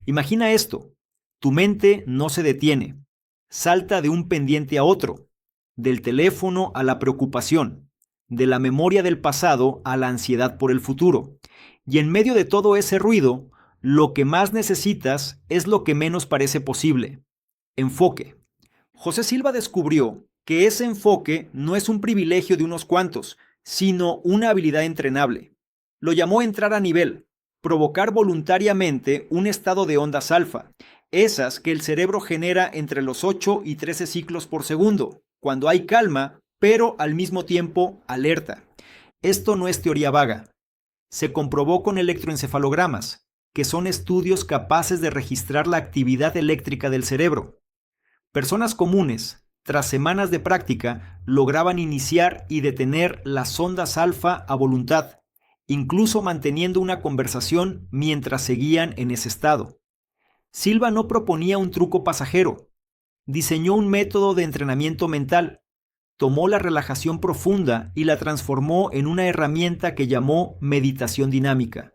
Imagina esto, tu mente no se detiene, salta de un pendiente a otro, del teléfono a la preocupación, de la memoria del pasado a la ansiedad por el futuro. Y en medio de todo ese ruido, lo que más necesitas es lo que menos parece posible: enfoque. José Silva descubrió que ese enfoque no es un privilegio de unos cuantos, sino una habilidad entrenable. Lo llamó entrar a nivel, provocar voluntariamente un estado de ondas alfa, esas que el cerebro genera entre los 8 y 13 ciclos por segundo, cuando hay calma, pero al mismo tiempo alerta. Esto no es teoría vaga. Se comprobó con electroencefalogramas, que son estudios capaces de registrar la actividad eléctrica del cerebro. Personas comunes, tras semanas de práctica, lograban iniciar y detener las ondas alfa a voluntad, incluso manteniendo una conversación mientras seguían en ese estado. Silva no proponía un truco pasajero, diseñó un método de entrenamiento mental, tomó la relajación profunda y la transformó en una herramienta que llamó meditación dinámica.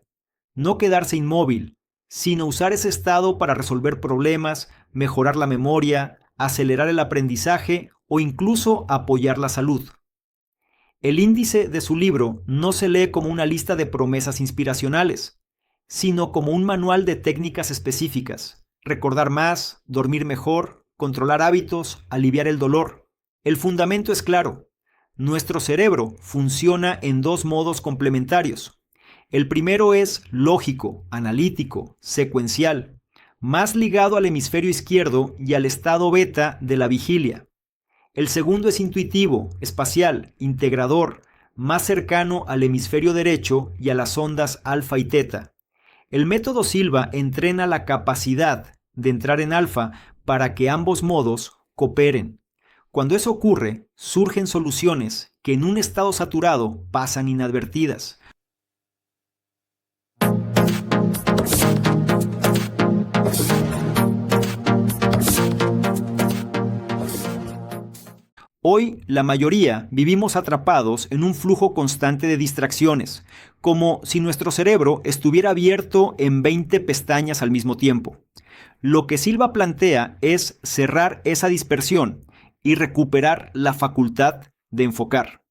No quedarse inmóvil, sino usar ese estado para resolver problemas, mejorar la memoria, acelerar el aprendizaje o incluso apoyar la salud. El índice de su libro no se lee como una lista de promesas inspiracionales, sino como un manual de técnicas específicas: recordar más, dormir mejor, controlar hábitos, aliviar el dolor. El fundamento es claro: nuestro cerebro funciona en dos modos complementarios. El primero es lógico, analítico, secuencial, más ligado al hemisferio izquierdo y al estado beta de la vigilia. El segundo es intuitivo, espacial, integrador, más cercano al hemisferio derecho y a las ondas alfa y teta. El método Silva entrena la capacidad de entrar en alfa para que ambos modos cooperen. Cuando eso ocurre, surgen soluciones que en un estado saturado pasan inadvertidas. Hoy, la mayoría vivimos atrapados en un flujo constante de distracciones, como si nuestro cerebro estuviera abierto en 20 pestañas al mismo tiempo. Lo que Silva plantea es cerrar esa dispersión y recuperar la facultad de enfocar.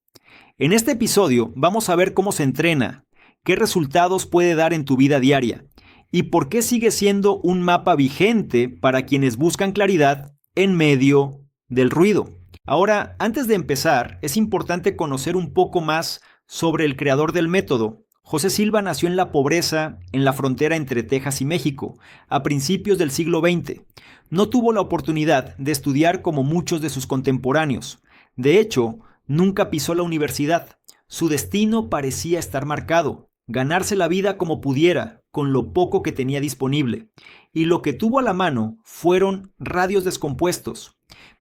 En este episodio vamos a ver cómo se entrena, qué resultados puede dar en tu vida diaria y por qué sigue siendo un mapa vigente para quienes buscan claridad en medio del ruido. Ahora, antes de empezar, es importante conocer un poco más sobre el creador del método. José Silva nació en la pobreza, en la frontera entre Texas y México, a principios del siglo XX. No tuvo la oportunidad de estudiar como muchos de sus contemporáneos. De hecho, nunca pisó la universidad. Su destino parecía estar marcado: ganarse la vida como pudiera, con lo poco que tenía disponible. Y lo que tuvo a la mano fueron radios descompuestos.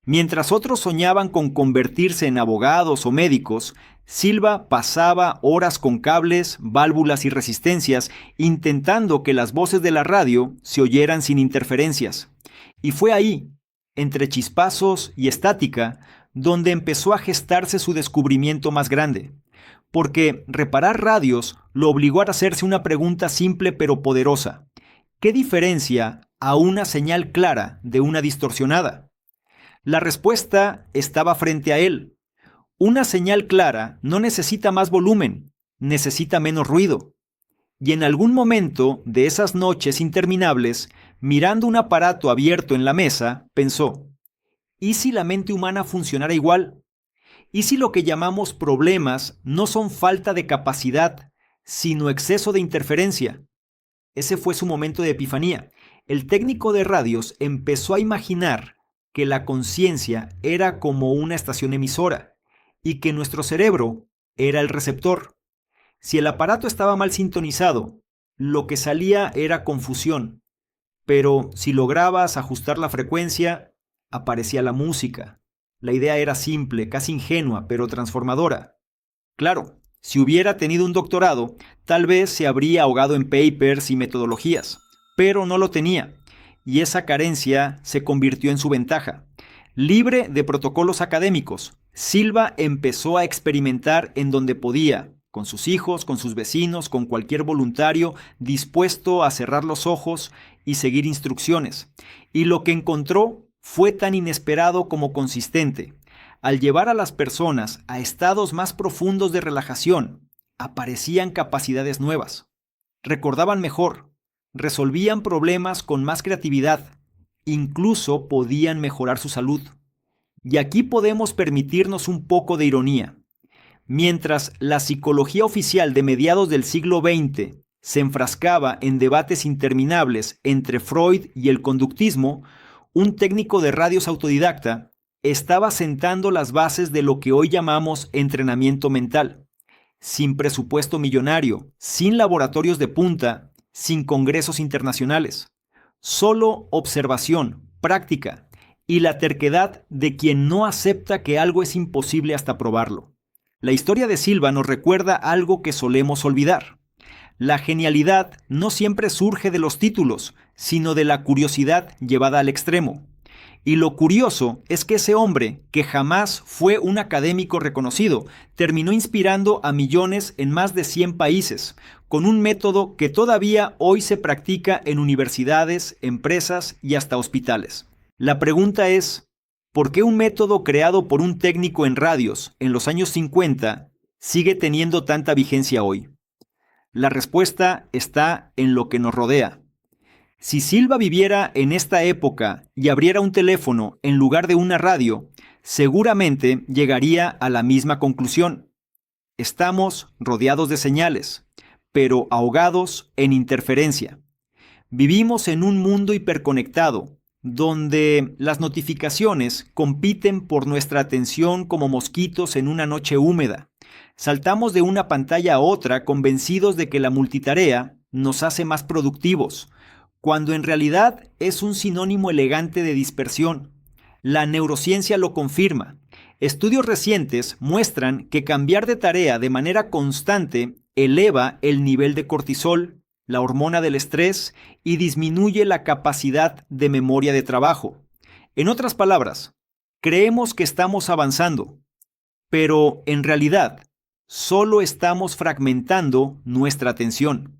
Mientras otros soñaban con convertirse en abogados o médicos, Silva pasaba horas con cables, válvulas y resistencias, intentando que las voces de la radio se oyeran sin interferencias. Y fue ahí, entre chispazos y estática, donde empezó a gestarse su descubrimiento más grande. Porque reparar radios lo obligó a hacerse una pregunta simple pero poderosa: ¿qué diferencia a una señal clara de una distorsionada? La respuesta estaba frente a él. Una señal clara no necesita más volumen, necesita menos ruido. Y en algún momento de esas noches interminables, mirando un aparato abierto en la mesa, pensó: ¿y si la mente humana funcionara igual? ¿Y si lo que llamamos problemas no son falta de capacidad, sino exceso de interferencia? Ese fue su momento de epifanía. El técnico de radios empezó a imaginar que la conciencia era como una estación emisora y que nuestro cerebro era el receptor. Si el aparato estaba mal sintonizado, lo que salía era confusión, pero si lograbas ajustar la frecuencia, aparecía la música. La idea era simple, casi ingenua, pero transformadora. Claro, si hubiera tenido un doctorado, tal vez se habría ahogado en papers y metodologías, pero no lo tenía. Y esa carencia se convirtió en su ventaja. Libre de protocolos académicos, Silva empezó a experimentar en donde podía, con sus hijos, con sus vecinos, con cualquier voluntario dispuesto a cerrar los ojos y seguir instrucciones, y lo que encontró fue tan inesperado como consistente. Al llevar a las personas a estados más profundos de relajación, aparecían capacidades nuevas, recordaban mejor, resolvían problemas con más creatividad, incluso podían mejorar su salud. Y aquí podemos permitirnos un poco de ironía. Mientras la psicología oficial de mediados del siglo XX se enfrascaba en debates interminables entre Freud y el conductismo, un técnico de radios autodidacta estaba sentando las bases de lo que hoy llamamos entrenamiento mental, sin presupuesto millonario, sin laboratorios de punta, sin congresos internacionales. Solo observación, práctica y la terquedad de quien no acepta que algo es imposible hasta probarlo. La historia de Silva nos recuerda algo que solemos olvidar. La genialidad no siempre surge de los títulos, sino de la curiosidad llevada al extremo. Y lo curioso es que ese hombre, que jamás fue un académico reconocido, terminó inspirando a millones en más de 100 países, con un método que todavía hoy se practica en universidades, empresas y hasta hospitales. La pregunta es, ¿por qué un método creado por un técnico en radios en los años 50 sigue teniendo tanta vigencia hoy? La respuesta está en lo que nos rodea. Si Silva viviera en esta época y abriera un teléfono en lugar de una radio, seguramente llegaría a la misma conclusión. Estamos rodeados de señales, pero ahogados en interferencia. Vivimos en un mundo hiperconectado, donde las notificaciones compiten por nuestra atención como mosquitos en una noche húmeda. Saltamos de una pantalla a otra convencidos de que la multitarea nos hace más productivos, cuando en realidad es un sinónimo elegante de dispersión. La neurociencia lo confirma. Estudios recientes muestran que cambiar de tarea de manera constante eleva el nivel de cortisol, la hormona del estrés, y disminuye la capacidad de memoria de trabajo. En otras palabras, creemos que estamos avanzando, pero en realidad solo estamos fragmentando nuestra atención.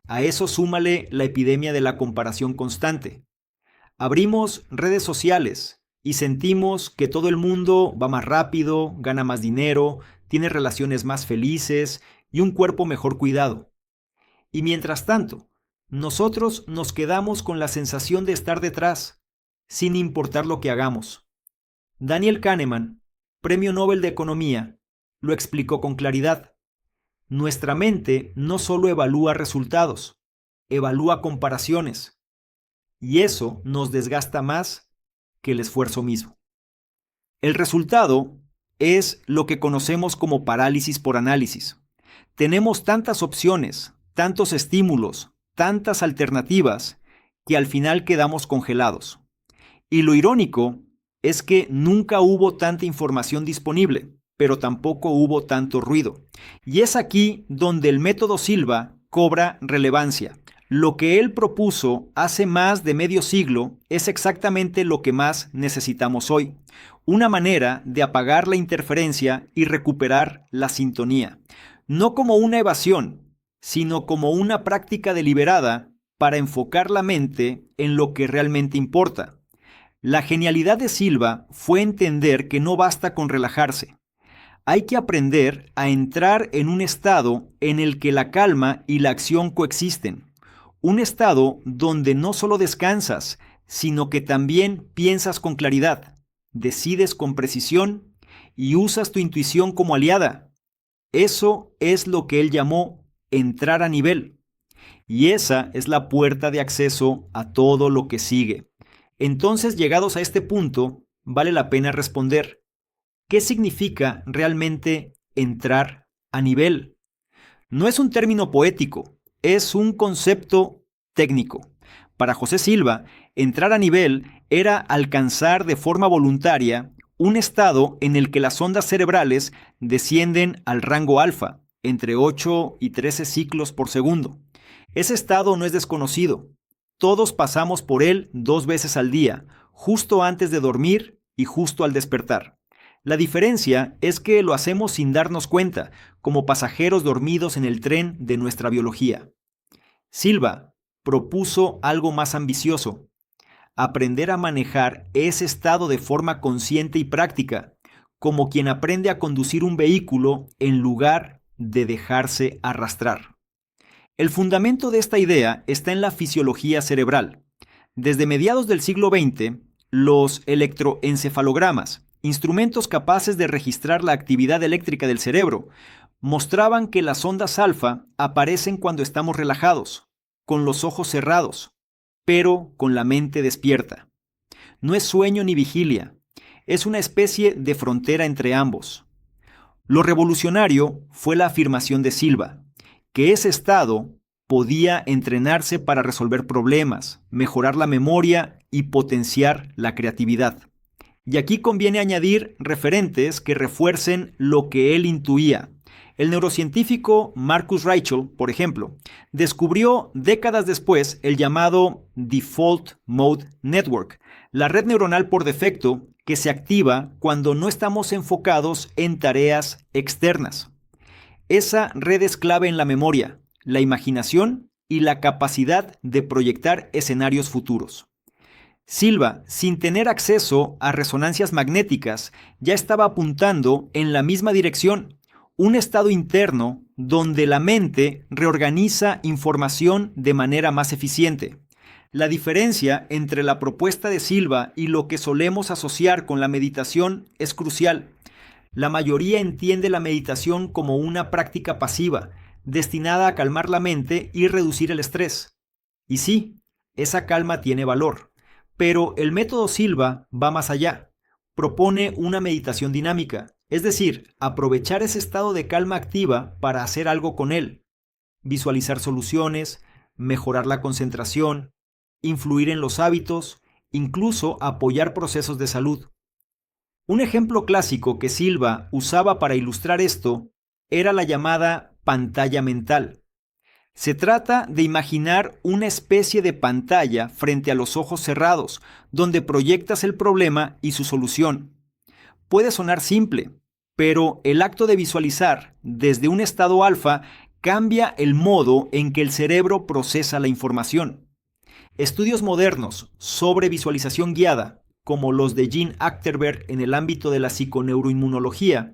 A eso súmale la epidemia de la comparación constante. Abrimos redes sociales y sentimos que todo el mundo va más rápido, gana más dinero, tiene relaciones más felices y un cuerpo mejor cuidado. Y mientras tanto, nosotros nos quedamos con la sensación de estar detrás, sin importar lo que hagamos. Daniel Kahneman, Premio Nobel de Economía, lo explicó con claridad. Nuestra mente no solo evalúa resultados, evalúa comparaciones. Y eso nos desgasta más que el esfuerzo mismo. El resultado es lo que conocemos como parálisis por análisis. Tenemos tantas opciones, tantos estímulos, tantas alternativas, que al final quedamos congelados. Y lo irónico es que nunca hubo tanta información disponible, pero tampoco hubo tanto ruido. Y es aquí donde el método Silva cobra relevancia. Lo que él propuso hace más de medio siglo es exactamente lo que más necesitamos hoy. Una manera de apagar la interferencia y recuperar la sintonía. No como una evasión, sino como una práctica deliberada para enfocar la mente en lo que realmente importa. La genialidad de Silva fue entender que no basta con relajarse. Hay que aprender a entrar en un estado en el que la calma y la acción coexisten. Un estado donde no solo descansas, sino que también piensas con claridad, decides con precisión y usas tu intuición como aliada. Eso es lo que él llamó entrar a nivel. Y esa es la puerta de acceso a todo lo que sigue. Entonces, llegados a este punto, vale la pena responder: ¿qué significa realmente entrar a nivel? No es un término poético, es un concepto técnico. Para José Silva, entrar a nivel era alcanzar de forma voluntaria un estado en el que las ondas cerebrales descienden al rango alfa, entre 8 y 13 ciclos por segundo. Ese estado no es desconocido. Todos pasamos por él 2 veces al día, justo antes de dormir y justo al despertar. La diferencia es que lo hacemos sin darnos cuenta, como pasajeros dormidos en el tren de nuestra biología. Silva propuso algo más ambicioso: aprender a manejar ese estado de forma consciente y práctica, como quien aprende a conducir un vehículo en lugar de dejarse arrastrar. El fundamento de esta idea está en la fisiología cerebral. Desde mediados del siglo XX, los electroencefalogramas, instrumentos capaces de registrar la actividad eléctrica del cerebro, mostraban que las ondas alfa aparecen cuando estamos relajados, con los ojos cerrados, pero con la mente despierta. No es sueño ni vigilia, es una especie de frontera entre ambos. Lo revolucionario fue la afirmación de Silva, que ese estado podía entrenarse para resolver problemas, mejorar la memoria y potenciar la creatividad. Y aquí conviene añadir referentes que refuercen lo que él intuía. El neurocientífico Marcus Raichle, por ejemplo, descubrió décadas después el llamado Default Mode Network, la red neuronal por defecto que se activa cuando no estamos enfocados en tareas externas. Esa red es clave en la memoria, la imaginación y la capacidad de proyectar escenarios futuros. Silva, sin tener acceso a resonancias magnéticas, ya estaba apuntando en la misma dirección, un estado interno donde la mente reorganiza información de manera más eficiente. La diferencia entre la propuesta de Silva y lo que solemos asociar con la meditación es crucial. La mayoría entiende la meditación como una práctica pasiva, destinada a calmar la mente y reducir el estrés. Y sí, esa calma tiene valor, pero el método Silva va más allá. Propone una meditación dinámica, es decir, aprovechar ese estado de calma activa para hacer algo con él, visualizar soluciones, mejorar la concentración, influir en los hábitos, incluso apoyar procesos de salud. Un ejemplo clásico que Silva usaba para ilustrar esto era la llamada pantalla mental. Se trata de imaginar una especie de pantalla frente a los ojos cerrados, donde proyectas el problema y su solución. Puede sonar simple, pero el acto de visualizar desde un estado alfa cambia el modo en que el cerebro procesa la información. Estudios modernos sobre visualización guiada, como los de Gene Achterberg en el ámbito de la psiconeuroinmunología,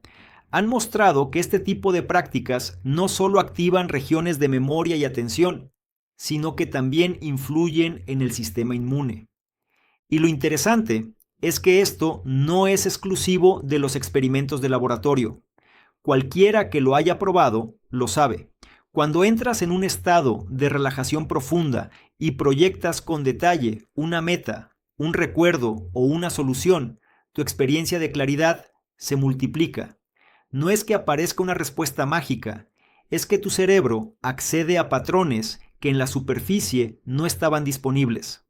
han mostrado que este tipo de prácticas no solo activan regiones de memoria y atención, sino que también influyen en el sistema inmune. Y lo interesante es que esto no es exclusivo de los experimentos de laboratorio. Cualquiera que lo haya probado lo sabe. Cuando entras en un estado de relajación profunda y proyectas con detalle una meta, un recuerdo o una solución, tu experiencia de claridad se multiplica. No es que aparezca una respuesta mágica, es que tu cerebro accede a patrones que en la superficie no estaban disponibles.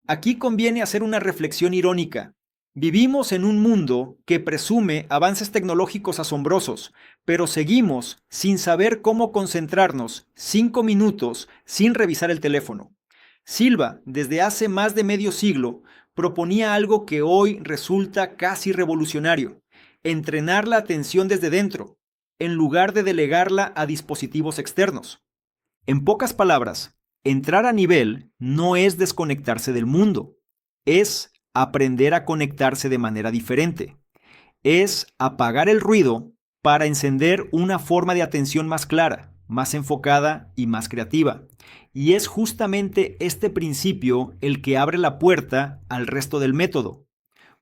Aquí conviene hacer una reflexión irónica. Vivimos en un mundo que presume avances tecnológicos asombrosos, pero seguimos sin saber cómo concentrarnos 5 minutos sin revisar el teléfono. Silva, desde hace más de medio siglo, proponía algo que hoy resulta casi revolucionario: entrenar la atención desde dentro, en lugar de delegarla a dispositivos externos. En pocas palabras, entrar a nivel no es desconectarse del mundo, es aprender a conectarse de manera diferente. Es apagar el ruido para encender una forma de atención más clara, más enfocada y más creativa. Y es justamente este principio el que abre la puerta al resto del método.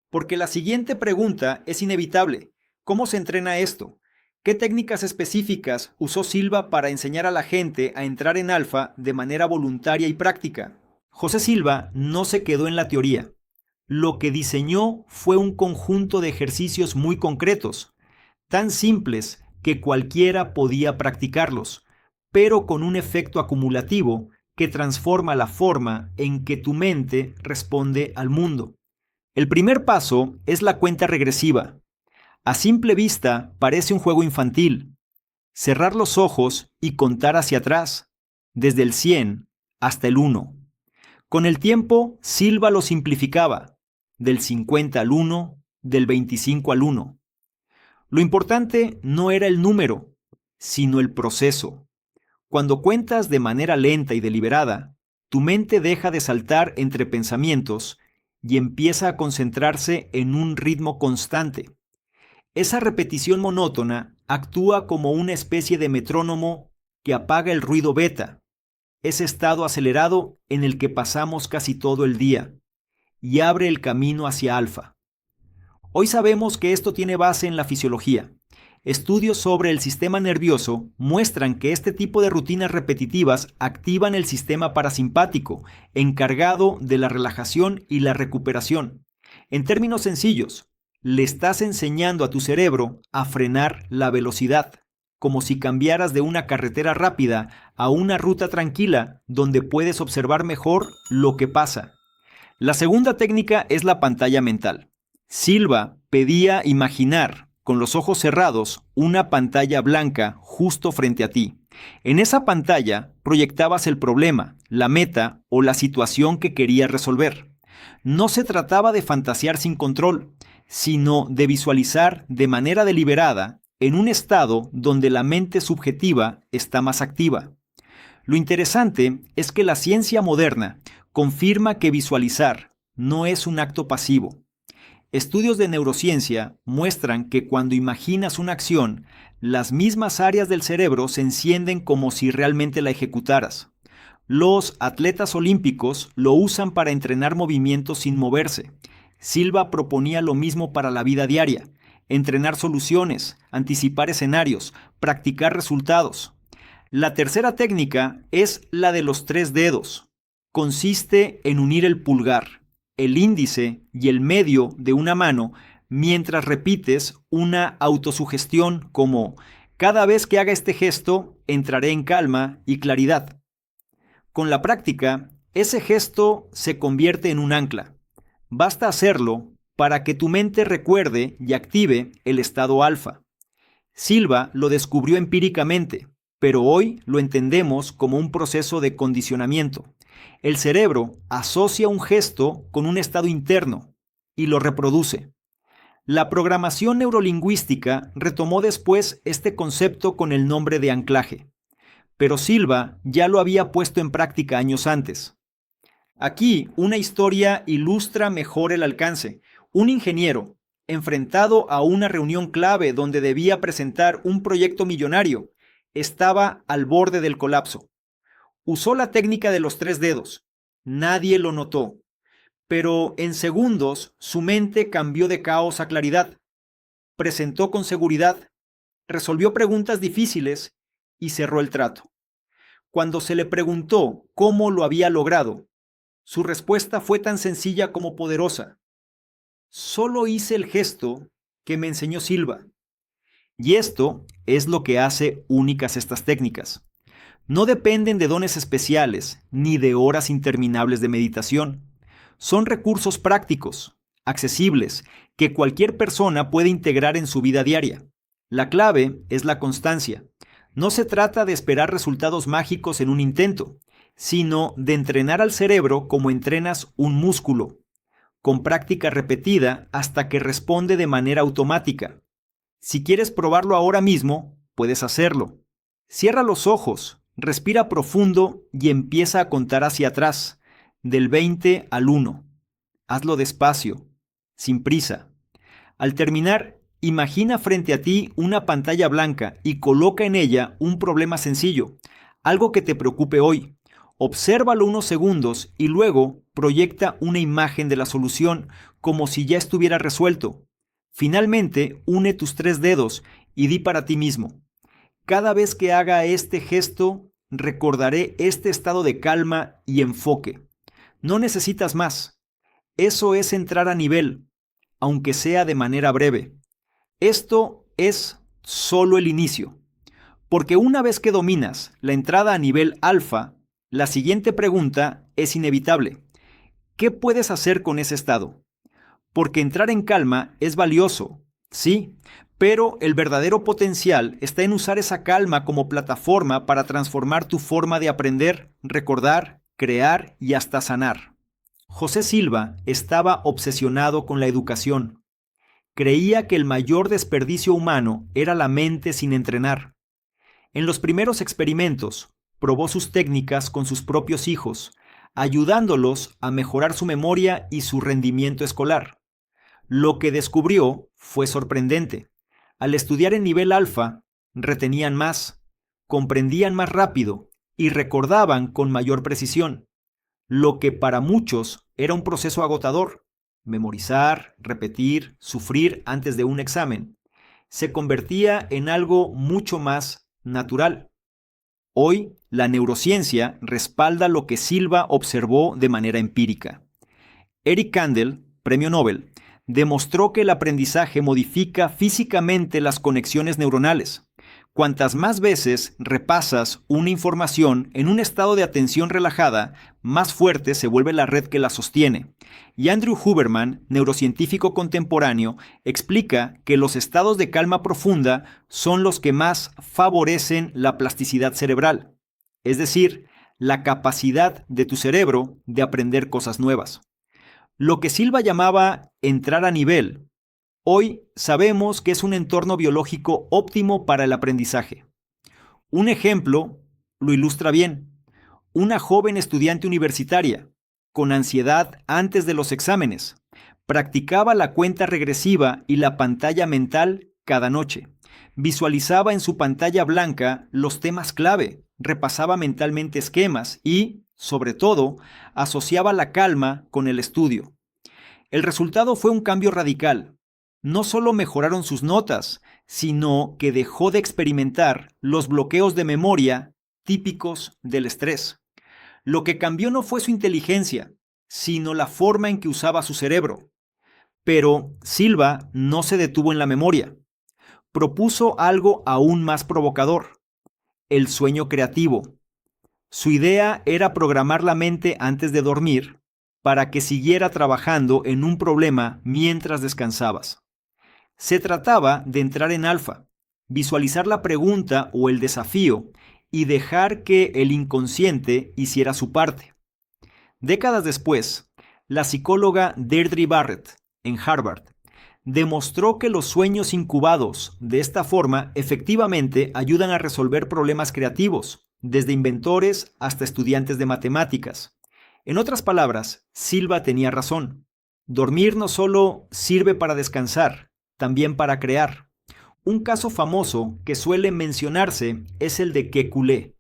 Porque la siguiente pregunta es inevitable: ¿cómo se entrena esto? ¿Qué técnicas específicas usó Silva para enseñar a la gente a entrar en alfa de manera voluntaria y práctica? José Silva no se quedó en la teoría. Lo que diseñó fue un conjunto de ejercicios muy concretos, tan simples que cualquiera podía practicarlos, pero con un efecto acumulativo que transforma la forma en que tu mente responde al mundo. El primer paso es la cuenta regresiva. A simple vista parece un juego infantil. Cerrar los ojos y contar hacia atrás, desde el 100 hasta el 1. Con el tiempo, Silva lo simplificaba, del 50 al 1, del 25 al 1. Lo importante no era el número, sino el proceso. Cuando cuentas de manera lenta y deliberada, Tu mente deja de saltar entre pensamientos y empieza a concentrarse en un ritmo constante. Esa repetición monótona actúa como una especie de metrónomo que apaga el ruido beta, ese estado acelerado en el que pasamos casi todo el día, y abre el camino hacia alfa. Hoy sabemos que esto tiene base en la fisiología. Estudios sobre el sistema nervioso muestran que este tipo de rutinas repetitivas activan el sistema parasimpático, encargado de la relajación y la recuperación. En términos sencillos, le estás enseñando a tu cerebro a frenar la velocidad, como si cambiaras de una carretera rápida a una ruta tranquila donde puedes observar mejor lo que pasa. La segunda técnica es la pantalla mental. Silva pedía imaginar, con los ojos cerrados, una pantalla blanca justo frente a ti. En esa pantalla proyectabas el problema, la meta o la situación que querías resolver. No se trataba de fantasear sin control, sino de visualizar de manera deliberada en un estado donde la mente subjetiva está más activa. Lo interesante es que la ciencia moderna confirma que visualizar no es un acto pasivo. Estudios de neurociencia muestran que cuando imaginas una acción, las mismas áreas del cerebro se encienden como si realmente la ejecutaras. Los atletas olímpicos lo usan para entrenar movimientos sin moverse. Silva proponía lo mismo para la vida diaria: entrenar soluciones, anticipar escenarios, practicar resultados. La tercera técnica es la de los 3 dedos. Consiste en unir el pulgar, el índice y el medio de una mano mientras repites una autosugestión como: cada vez que haga este gesto, entraré en calma y claridad. Con la práctica, ese gesto se convierte en un ancla. Basta hacerlo para que tu mente recuerde y active el estado alfa. Silva lo descubrió empíricamente, pero hoy lo entendemos como un proceso de condicionamiento. El cerebro asocia un gesto con un estado interno y lo reproduce. La programación neurolingüística retomó después este concepto con el nombre de anclaje, pero Silva ya lo había puesto en práctica años antes. Aquí una historia ilustra mejor el alcance. Un ingeniero, enfrentado a una reunión clave donde debía presentar un proyecto millonario, estaba al borde del colapso. Usó la técnica de los 3 dedos. Nadie lo notó, pero en segundos su mente cambió de caos a claridad. Presentó con seguridad, resolvió preguntas difíciles y cerró el trato. Cuando se le preguntó cómo lo había logrado, su respuesta fue tan sencilla como poderosa: solo hice el gesto que me enseñó Silva. Y esto es lo que hace únicas estas técnicas. No dependen de dones especiales ni de horas interminables de meditación. Son recursos prácticos, accesibles, que cualquier persona puede integrar en su vida diaria. La clave es la constancia. No se trata de esperar resultados mágicos en un intento, sino de entrenar al cerebro como entrenas un músculo, con práctica repetida hasta que responde de manera automática. Si quieres probarlo ahora mismo, puedes hacerlo. Cierra los ojos, respira profundo y empieza a contar hacia atrás, del 20 al 1. Hazlo despacio, sin prisa. Al terminar, imagina frente a ti una pantalla blanca y coloca en ella un problema sencillo, algo que te preocupe hoy. Obsérvalo unos segundos y luego proyecta una imagen de la solución como si ya estuviera resuelto. Finalmente, une tus 3 dedos y di para ti mismo: cada vez que haga este gesto, recordaré este estado de calma y enfoque. No necesitas más. Eso es entrar a nivel, aunque sea de manera breve. Esto es solo el inicio, porque una vez que dominas la entrada a nivel alfa, la siguiente pregunta es inevitable: ¿qué puedes hacer con ese estado? Porque entrar en calma es valioso, sí, pero el verdadero potencial está en usar esa calma como plataforma para transformar tu forma de aprender, recordar, crear y hasta sanar. José Silva estaba obsesionado con la educación. Creía que el mayor desperdicio humano era la mente sin entrenar. En los primeros experimentos, probó sus técnicas con sus propios hijos, ayudándolos a mejorar su memoria y su rendimiento escolar. Lo que descubrió fue sorprendente. Al estudiar en nivel alfa, retenían más, comprendían más rápido y recordaban con mayor precisión, lo que para muchos era un proceso agotador. Memorizar, repetir, sufrir antes de un examen, se convertía en algo mucho más natural. Hoy, la neurociencia respalda lo que Silva observó de manera empírica. Eric Kandel, premio Nobel, demostró que el aprendizaje modifica físicamente las conexiones neuronales. Cuantas más veces repasas una información en un estado de atención relajada, más fuerte se vuelve la red que la sostiene. Y Andrew Huberman, neurocientífico contemporáneo, explica que los estados de calma profunda son los que más favorecen la plasticidad cerebral, es decir, la capacidad de tu cerebro de aprender cosas nuevas. Lo que Silva llamaba entrar a nivel, hoy sabemos que es un entorno biológico óptimo para el aprendizaje. Un ejemplo lo ilustra bien. Una joven estudiante universitaria, con ansiedad antes de los exámenes, practicaba la cuenta regresiva y la pantalla mental cada noche. Visualizaba en su pantalla blanca los temas clave, repasaba mentalmente esquemas y, sobre todo, asociaba la calma con el estudio. El resultado fue un cambio radical. No solo mejoraron sus notas, sino que dejó de experimentar los bloqueos de memoria típicos del estrés. Lo que cambió no fue su inteligencia, sino la forma en que usaba su cerebro. Pero Silva no se detuvo en la memoria. Propuso algo aún más provocador: el sueño creativo. Su idea era programar la mente antes de dormir para que siguiera trabajando en un problema mientras descansabas. Se trataba de entrar en alfa, visualizar la pregunta o el desafío y dejar que el inconsciente hiciera su parte. Décadas después, la psicóloga Deirdre Barrett, en Harvard, demostró que los sueños incubados de esta forma efectivamente ayudan a resolver problemas creativos, desde inventores hasta estudiantes de matemáticas. En otras palabras, Silva tenía razón. Dormir no solo sirve para descansar, también para crear. Un caso famoso que suele mencionarse es el de Kekulé,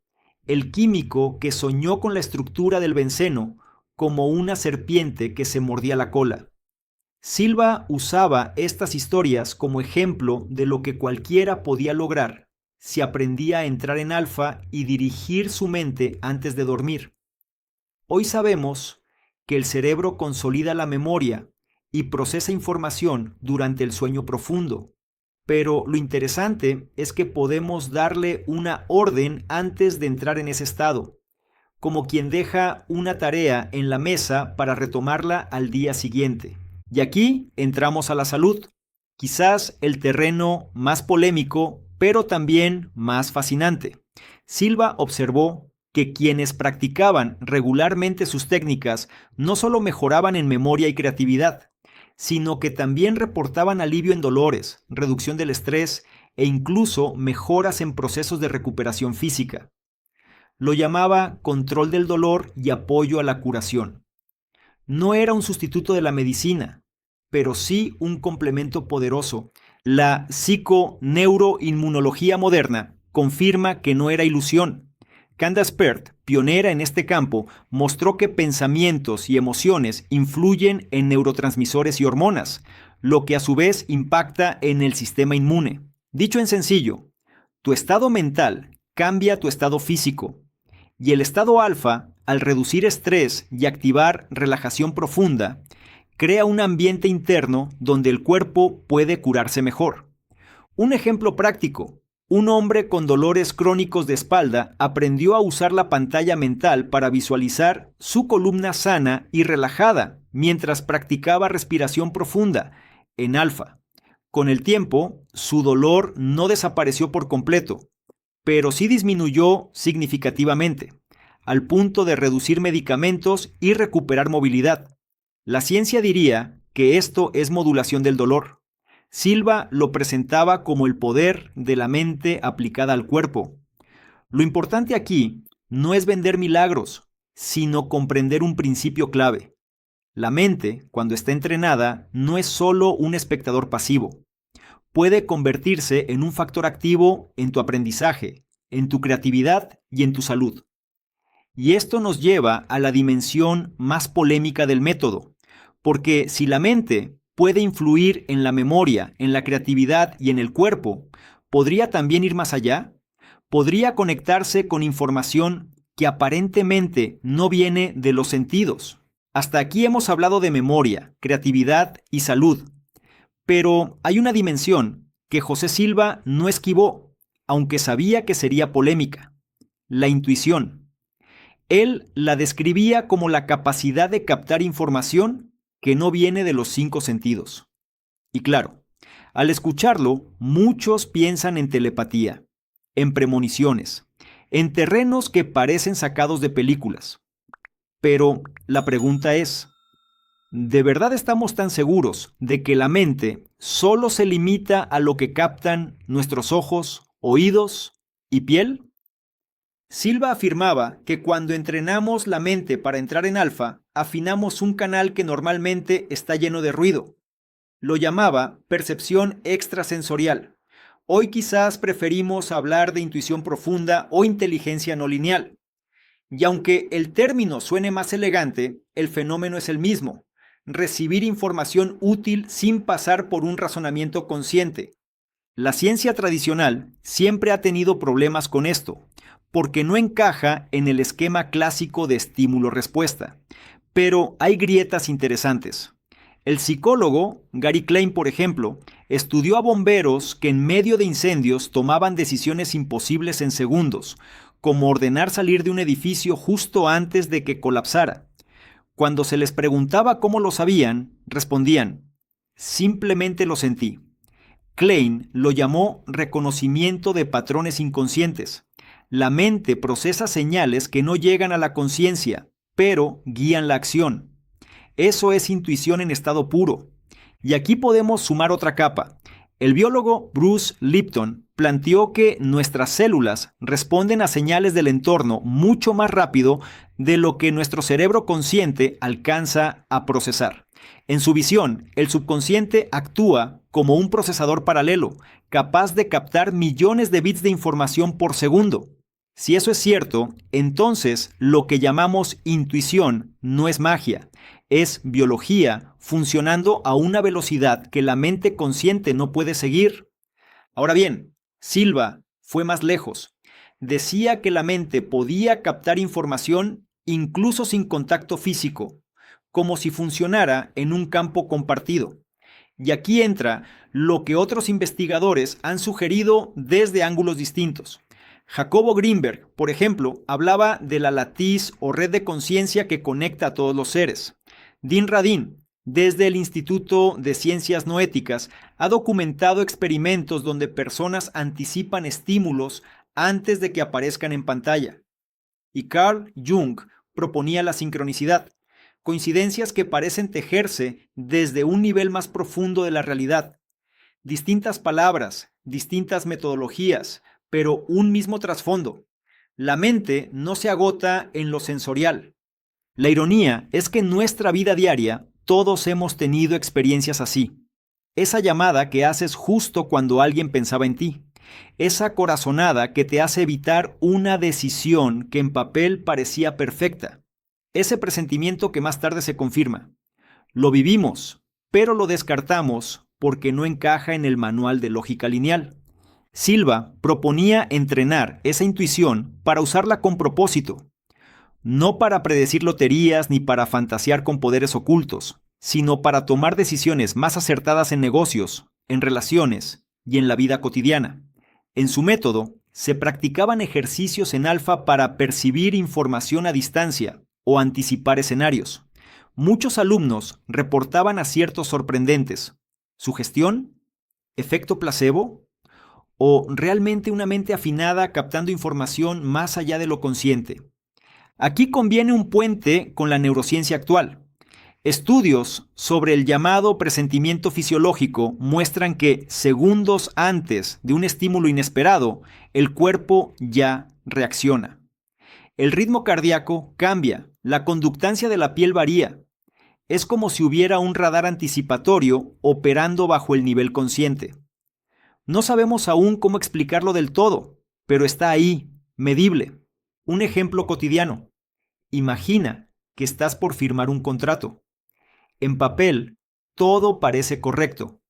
el químico que soñó con la estructura del benceno como una serpiente que se mordía la cola. Silva usaba estas historias como ejemplo de lo que cualquiera podía lograr si aprendía a entrar en alfa y dirigir su mente antes de dormir. Hoy sabemos que el cerebro consolida la memoria y procesa información durante el sueño profundo. Pero lo interesante es que podemos darle una orden antes de entrar en ese estado, como quien deja una tarea en la mesa para retomarla al día siguiente. Y aquí entramos a la salud, quizás el terreno más polémico, pero también más fascinante. Silva observó que quienes practicaban regularmente sus técnicas no solo mejoraban en memoria y creatividad, sino que también reportaban alivio en dolores, reducción del estrés e incluso mejoras en procesos de recuperación física. Lo llamaba control del dolor y apoyo a la curación. No era un sustituto de la medicina, pero sí un complemento poderoso. La psiconeuroinmunología moderna confirma que no era ilusión. Candace Pert, pionera en este campo, mostró que pensamientos y emociones influyen en neurotransmisores y hormonas, lo que a su vez impacta en el sistema inmune. Dicho en sencillo, tu estado mental cambia tu estado físico, y el estado alfa, al reducir estrés y activar relajación profunda, crea un ambiente interno donde el cuerpo puede curarse mejor. Un ejemplo práctico: un hombre con dolores crónicos de espalda aprendió a usar la pantalla mental para visualizar su columna sana y relajada mientras practicaba respiración profunda en alfa. Con el tiempo, su dolor no desapareció por completo, pero sí disminuyó significativamente, al punto de reducir medicamentos y recuperar movilidad. La ciencia diría que esto es modulación del dolor. Silva lo presentaba como el poder de la mente aplicada al cuerpo. Lo importante aquí no es vender milagros, sino comprender un principio clave. La mente, cuando está entrenada, no es solo un espectador pasivo. Puede convertirse en un factor activo en tu aprendizaje, en tu creatividad y en tu salud. Y esto nos lleva a la dimensión más polémica del método, porque si la mente puede influir en la memoria, en la creatividad y en el cuerpo, ¿podría también ir más allá? ¿Podría conectarse con información que aparentemente no viene de los sentidos? Hasta aquí hemos hablado de memoria, creatividad y salud, pero hay una dimensión que José Silva no esquivó, aunque sabía que sería polémica: la intuición. Él la describía como la capacidad de captar información que no viene de los 5 sentidos. Y claro, al escucharlo, muchos piensan en telepatía, en premoniciones, en terrenos que parecen sacados de películas. Pero la pregunta es, ¿de verdad estamos tan seguros de que la mente solo se limita a lo que captan nuestros ojos, oídos y piel? Silva afirmaba que cuando entrenamos la mente para entrar en alfa, afinamos un canal que normalmente está lleno de ruido. Lo llamaba percepción extrasensorial. Hoy quizás preferimos hablar de intuición profunda o inteligencia no lineal. Y aunque el término suene más elegante, el fenómeno es el mismo: recibir información útil sin pasar por un razonamiento consciente. La ciencia tradicional siempre ha tenido problemas con esto, porque no encaja en el esquema clásico de estímulo-respuesta. Pero hay grietas interesantes. El psicólogo Gary Klein, por ejemplo, estudió a bomberos que en medio de incendios tomaban decisiones imposibles en segundos, como ordenar salir de un edificio justo antes de que colapsara. Cuando se les preguntaba cómo lo sabían, respondían: simplemente lo sentí. Klein lo llamó reconocimiento de patrones inconscientes. La mente procesa señales que no llegan a la conciencia, pero guían la acción. Eso es intuición en estado puro. Y aquí podemos sumar otra capa. El biólogo Bruce Lipton planteó que nuestras células responden a señales del entorno mucho más rápido de lo que nuestro cerebro consciente alcanza a procesar. En su visión, el subconsciente actúa como un procesador paralelo, capaz de captar millones de bits de información por segundo. Si eso es cierto, entonces lo que llamamos intuición no es magia, es biología funcionando a una velocidad que la mente consciente no puede seguir. Ahora bien, Silva fue más lejos. Decía que la mente podía captar información incluso sin contacto físico, como si funcionara en un campo compartido. Y aquí entra lo que otros investigadores han sugerido desde ángulos distintos. Jacobo Greenberg, por ejemplo, hablaba de la latiz o red de conciencia que conecta a todos los seres. Dean Radin, desde el Instituto de Ciencias No Éticas, ha documentado experimentos donde personas anticipan estímulos antes de que aparezcan en pantalla. Y Carl Jung proponía la sincronicidad, coincidencias que parecen tejerse desde un nivel más profundo de la realidad. Distintas palabras, distintas metodologías, pero un mismo trasfondo. La mente no se agota en lo sensorial. La ironía es que en nuestra vida diaria todos hemos tenido experiencias así. Esa llamada que haces justo cuando alguien pensaba en ti. Esa corazonada que te hace evitar una decisión que en papel parecía perfecta. Ese presentimiento que más tarde se confirma. Lo vivimos, pero lo descartamos porque no encaja en el manual de lógica lineal. Silva proponía entrenar esa intuición para usarla con propósito, no para predecir loterías ni para fantasear con poderes ocultos, sino para tomar decisiones más acertadas en negocios, en relaciones y en la vida cotidiana. En su método, se practicaban ejercicios en alfa para percibir información a distancia o anticipar escenarios. Muchos alumnos reportaban aciertos sorprendentes. ¿Sugestión? ¿Efecto placebo? ¿O realmente una mente afinada captando información más allá de lo consciente? Aquí conviene un puente con la neurociencia actual. Estudios sobre el llamado presentimiento fisiológico muestran que segundos antes de un estímulo inesperado, el cuerpo ya reacciona. El ritmo cardíaco cambia, La conductancia de la piel varía. Es como si hubiera un radar anticipatorio operando bajo el nivel consciente. No sabemos aún cómo explicarlo del todo, pero está ahí, medible. Un ejemplo cotidiano. Imagina que estás por firmar un contrato. En papel, todo parece correcto,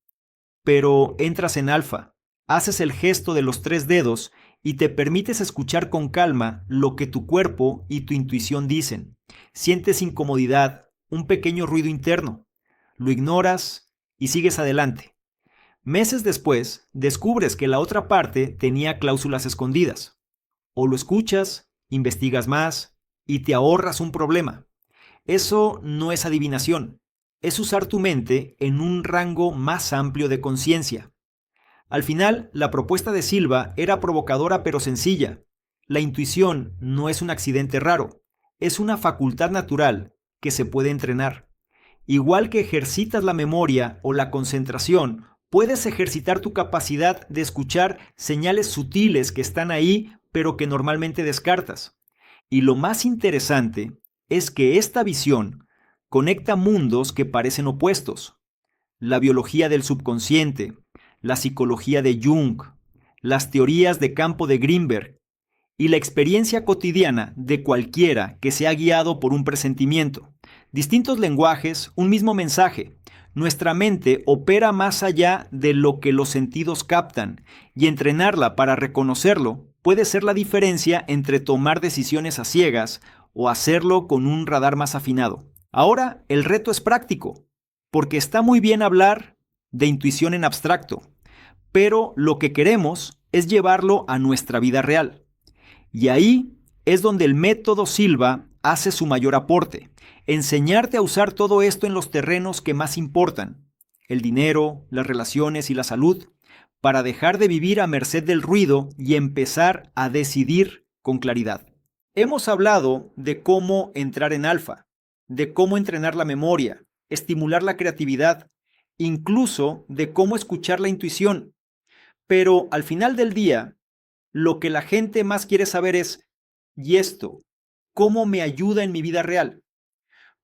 pero entras en alfa, haces el gesto de los 3 dedos y te permites escuchar con calma lo que tu cuerpo y tu intuición dicen. Sientes incomodidad, un pequeño ruido interno. Lo ignoras y sigues adelante. Meses después, descubres que la otra parte tenía cláusulas escondidas. O lo escuchas, investigas más y te ahorras un problema. Eso no es adivinación, es usar tu mente en un rango más amplio de conciencia. Al final, la propuesta de Silva era provocadora pero sencilla. La intuición no es un accidente raro, es una facultad natural que se puede entrenar. Igual que ejercitas la memoria o la concentración, puedes ejercitar tu capacidad de escuchar señales sutiles que están ahí pero que normalmente descartas. Y lo más interesante es que esta visión conecta mundos que parecen opuestos. La biología del subconsciente, la psicología de Jung, las teorías de campo de Greenberg y la experiencia cotidiana de cualquiera que se ha guiado por un presentimiento. Distintos lenguajes, un mismo mensaje. Nuestra mente opera más allá de lo que los sentidos captan, y entrenarla para reconocerlo puede ser la diferencia entre tomar decisiones a ciegas o hacerlo con un radar más afinado. Ahora, el reto es práctico, porque está muy bien hablar de intuición en abstracto, pero lo que queremos es llevarlo a nuestra vida real. Y ahí es donde el método Silva hace su mayor aporte, enseñarte a usar todo esto en los terrenos que más importan, el dinero, las relaciones y la salud, para dejar de vivir a merced del ruido y empezar a decidir con claridad. Hemos hablado de cómo entrar en alfa, de cómo entrenar la memoria, estimular la creatividad, incluso de cómo escuchar la intuición. Pero al final del día, lo que la gente más quiere saber es, ¿y esto cómo me ayuda en mi vida real?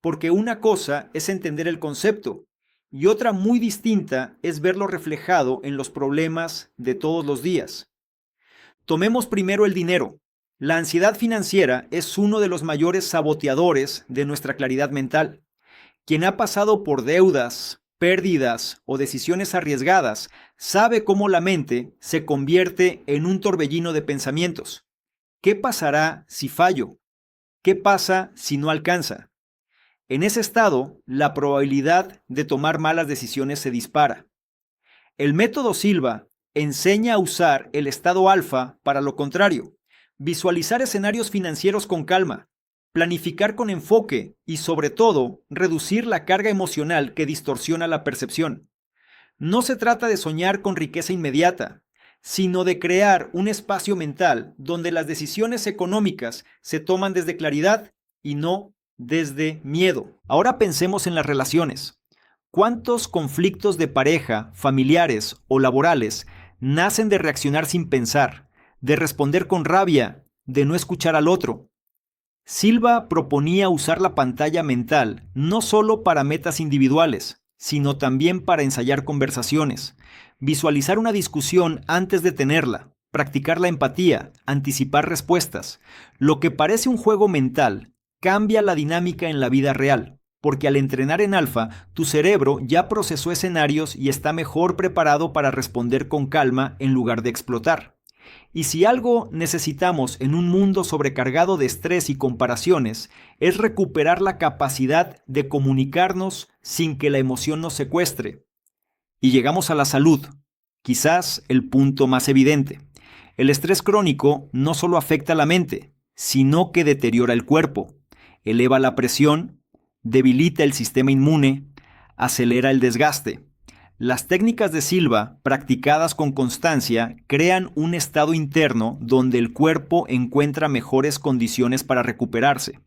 Porque una cosa es entender el concepto y otra muy distinta es verlo reflejado en los problemas de todos los días. Tomemos primero el dinero. La ansiedad financiera es uno de los mayores saboteadores de nuestra claridad mental. Quien ha pasado por deudas, pérdidas o decisiones arriesgadas sabe cómo la mente se convierte en un torbellino de pensamientos. ¿Qué pasará si fallo? ¿Qué pasa si no alcanza? En ese estado, la probabilidad de tomar malas decisiones se dispara. El método Silva enseña a usar el estado alfa para lo contrario, visualizar escenarios financieros con calma, planificar con enfoque y, sobre todo, reducir la carga emocional que distorsiona la percepción. No se trata de soñar con riqueza inmediata, sino de crear un espacio mental donde las decisiones económicas se toman desde claridad y no desde miedo. Ahora pensemos en las relaciones. ¿Cuántos conflictos de pareja, familiares o laborales nacen de reaccionar sin pensar, de responder con rabia, de no escuchar al otro? Silva proponía usar la pantalla mental no solo para metas individuales, sino también para ensayar conversaciones, visualizar una discusión antes de tenerla, practicar la empatía, anticipar respuestas. Lo que parece un juego mental cambia la dinámica en la vida real, porque al entrenar en alfa, tu cerebro ya procesó escenarios y está mejor preparado para responder con calma en lugar de explotar. Y si algo necesitamos en un mundo sobrecargado de estrés y comparaciones, es recuperar la capacidad de comunicarnos sin que la emoción nos secuestre. Y llegamos a la salud, quizás el punto más evidente. El estrés crónico no solo afecta a la mente, sino que deteriora el cuerpo, eleva la presión, debilita el sistema inmune, acelera el desgaste. Las técnicas de Silva, practicadas con constancia, crean un estado interno donde el cuerpo encuentra mejores condiciones para recuperarse.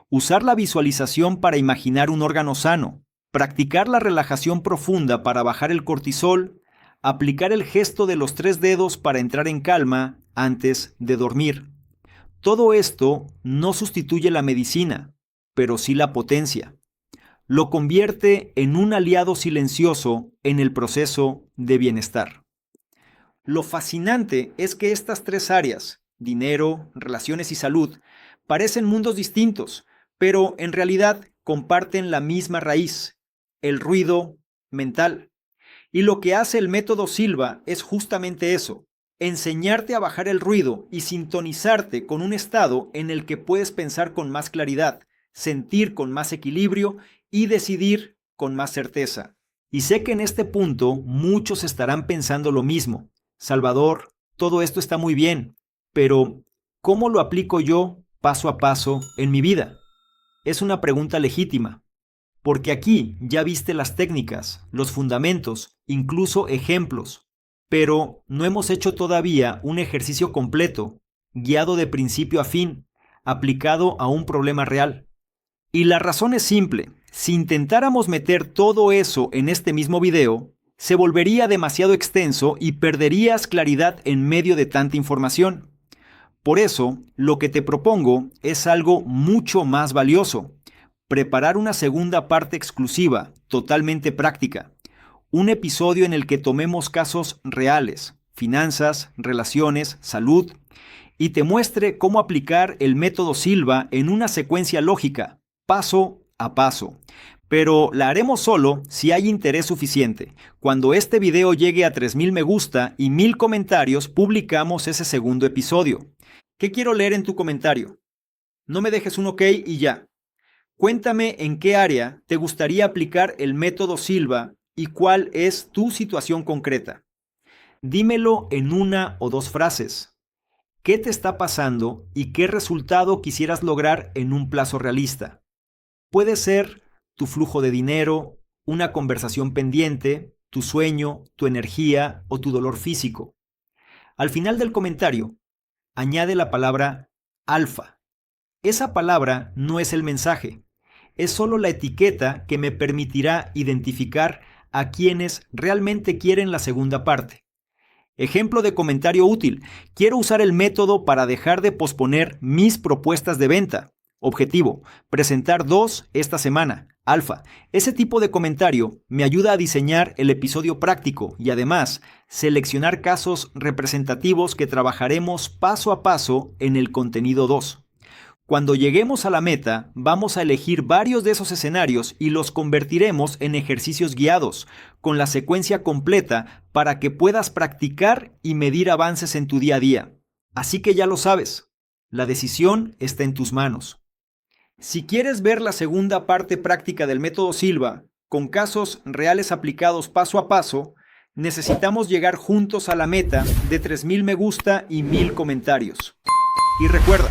Usar la visualización para imaginar un órgano sano, practicar la relajación profunda para bajar el cortisol, aplicar el gesto de los 3 dedos para entrar en calma antes de dormir. Todo esto no sustituye la medicina, pero sí la potencia. Lo convierte en un aliado silencioso en el proceso de bienestar. Lo fascinante es que estas tres áreas, dinero, relaciones y salud, parecen mundos distintos, pero en realidad comparten la misma raíz, el ruido mental. Y lo que hace el método Silva es justamente eso, enseñarte a bajar el ruido y sintonizarte con un estado en el que puedes pensar con más claridad, sentir con más equilibrio y decidir con más certeza. Y sé que en este punto muchos estarán pensando lo mismo. Salvador, todo esto está muy bien, pero ¿cómo lo aplico yo paso a paso en mi vida? Es una pregunta legítima, porque aquí ya viste las técnicas, los fundamentos, incluso ejemplos, pero no hemos hecho todavía un ejercicio completo, guiado de principio a fin, aplicado a un problema real. Y la razón es simple. Si intentáramos meter todo eso en este mismo video, se volvería demasiado extenso y perderías claridad en medio de tanta información. Por eso, lo que te propongo es algo mucho más valioso. Preparar una segunda parte exclusiva, totalmente práctica. Un episodio en el que tomemos casos reales, finanzas, relaciones, salud, y te muestre cómo aplicar el método Silva en una secuencia lógica, paso a paso. Pero la haremos solo si hay interés suficiente. Cuando este video llegue a 3000 me gusta y 1000 comentarios, publicamos ese segundo episodio. ¿Qué quiero leer en tu comentario? No me dejes un ok y ya. Cuéntame en qué área te gustaría aplicar el método Silva y cuál es tu situación concreta. Dímelo en una o dos frases. ¿Qué te está pasando y qué resultado quisieras lograr en un plazo realista? Puede ser tu flujo de dinero, una conversación pendiente, tu sueño, tu energía o tu dolor físico. Al final del comentario, añade la palabra alfa. Esa palabra no es el mensaje, es solo la etiqueta que me permitirá identificar a quienes realmente quieren la segunda parte. Ejemplo de comentario útil: quiero usar el método para dejar de posponer mis propuestas de venta. Objetivo: presentar 2 esta semana. Alfa. Ese tipo de comentario me ayuda a diseñar el episodio práctico y además seleccionar casos representativos que trabajaremos paso a paso en el contenido 2. Cuando lleguemos a la meta, vamos a elegir varios de esos escenarios y los convertiremos en ejercicios guiados, con la secuencia completa para que puedas practicar y medir avances en tu día a día. Así que ya lo sabes, la decisión está en tus manos. Si quieres ver la segunda parte práctica del método Silva, con casos reales aplicados paso a paso, necesitamos llegar juntos a la meta de 3000 me gusta y 1000 comentarios. Y recuerda,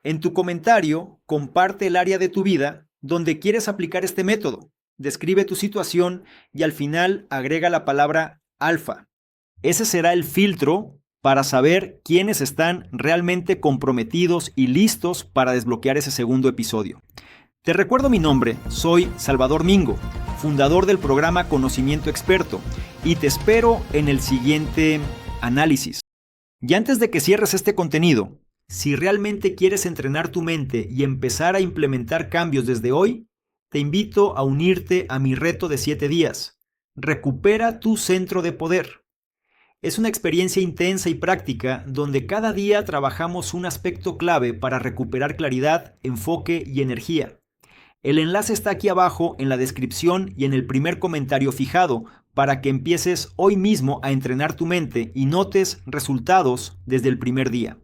en tu comentario, comparte el área de tu vida donde quieres aplicar este método. Describe tu situación y al final agrega la palabra alfa. Ese será el filtro para saber quiénes están realmente comprometidos y listos para desbloquear ese segundo episodio. Te recuerdo mi nombre, soy Salvador Mingo, fundador del programa Conocimiento Experto, y te espero en el siguiente análisis. Y antes de que cierres este contenido, si realmente quieres entrenar tu mente y empezar a implementar cambios desde hoy, te invito a unirte a mi reto de 7 días. Recupera tu centro de poder. Es una experiencia intensa y práctica donde cada día trabajamos un aspecto clave para recuperar claridad, enfoque y energía. El enlace está aquí abajo en la descripción y en el primer comentario fijado para que empieces hoy mismo a entrenar tu mente y notes resultados desde el primer día.